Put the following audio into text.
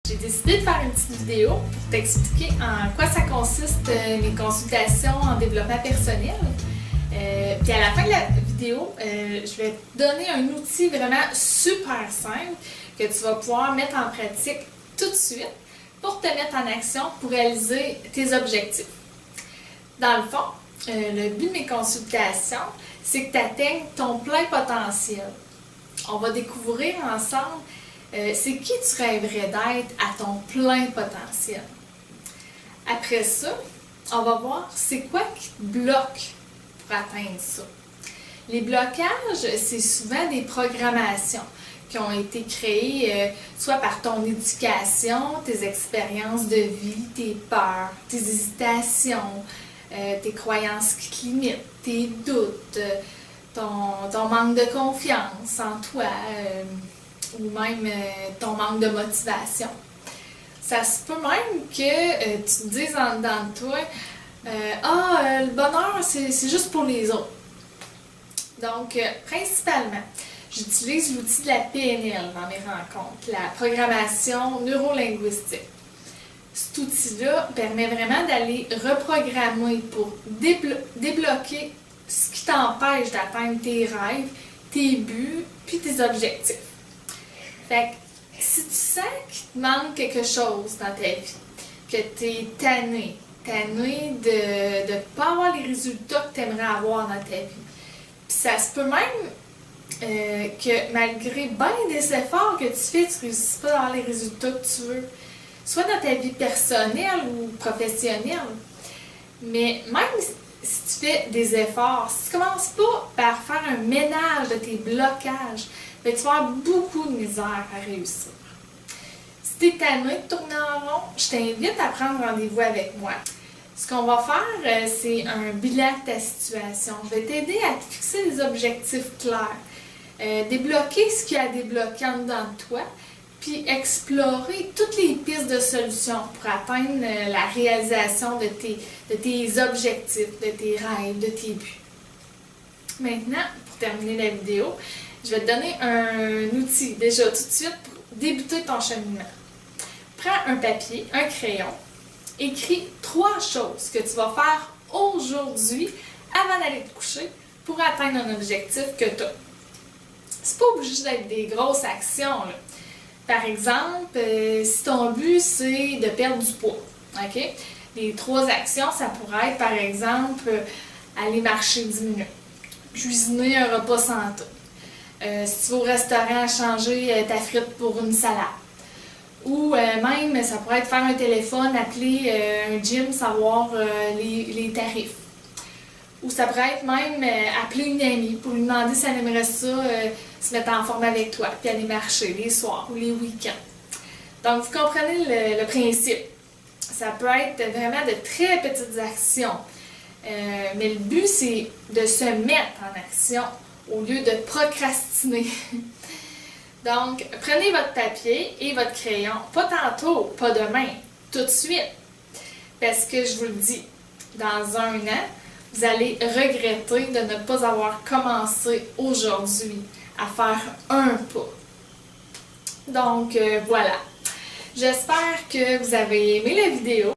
J'ai décidé de faire une petite vidéo pour t'expliquer en quoi ça consiste mes consultations en développement personnel. Puis à la fin de la vidéo, je vais te donner un outil vraiment super simple que tu vas pouvoir mettre en pratique tout de suite pour te mettre en action pour réaliser tes objectifs. Dans le fond, le but de mes consultations, c'est que tu atteignes ton plein potentiel. On va découvrir ensemble c'est qui tu rêverais d'être à ton plein potentiel. Après ça, on va voir c'est quoi qui te bloque pour atteindre ça. Les blocages, c'est souvent des programmations qui ont été créées soit par ton éducation, tes expériences de vie, tes peurs, tes hésitations, tes croyances qui te limitent, tes doutes, ton manque de confiance en toi, ou même ton manque de motivation. Ça se peut même que tu te dises en dedans de toi le bonheur, c'est juste pour les autres. Donc, principalement, j'utilise l'outil de la PNL dans mes rencontres, la programmation neurolinguistique. Cet outil-là permet vraiment d'aller reprogrammer pour débloquer ce qui t'empêche d'atteindre tes rêves, tes buts, puis tes objectifs. Fait que si tu sens qu'il te manque quelque chose dans ta vie, que tu es tanné de ne pas avoir les résultats que tu aimerais avoir dans ta vie, puis ça se peut même que malgré bien des efforts que tu fais, tu ne réussis pas à avoir les résultats que tu veux, soit dans ta vie personnelle ou professionnelle. Mais même si tu fais des efforts, si tu ne commences pas par faire un ménage de tes blocages, ben, tu vas avoir beaucoup de misère à réussir. Si tu es tanné de tourner en rond, je t'invite à prendre rendez-vous avec moi. Ce qu'on va faire, c'est un bilan de ta situation. Je vais t'aider à te fixer des objectifs clairs, débloquer ce qu'il y a à débloquer en dedans de toi, puis explorer toutes les pistes de solutions pour atteindre la réalisation de tes objectifs, de tes rêves, de tes buts. Maintenant, pour terminer la vidéo, je vais te donner un outil déjà tout de suite pour débuter ton cheminement. Prends un papier, un crayon, écris 3 choses que tu vas faire aujourd'hui avant d'aller te coucher pour atteindre un objectif que tu as. C'est pas obligé d'être des grosses actions, là. Par exemple, si ton but c'est de perdre du poids, ok? Les 3 actions, ça pourrait être par exemple aller marcher 10 minutes, cuisiner un repas santé. Si tu vas au restaurant, changer ta frite pour une salade. Ou même, ça pourrait être faire un téléphone, appeler un gym, savoir les tarifs. Ou ça pourrait être même appeler une amie pour lui demander si elle aimerait ça se mettre en forme avec toi, puis aller marcher les soirs ou les week-ends. Donc, vous comprenez le principe. Ça peut être vraiment de très petites actions. Mais le but, c'est de se mettre en action au lieu de procrastiner. Donc, prenez votre papier et votre crayon, pas tantôt, pas demain, tout de suite. Parce que je vous le dis, dans un an, vous allez regretter de ne pas avoir commencé aujourd'hui à faire un pas. Donc, voilà. J'espère que vous avez aimé la vidéo.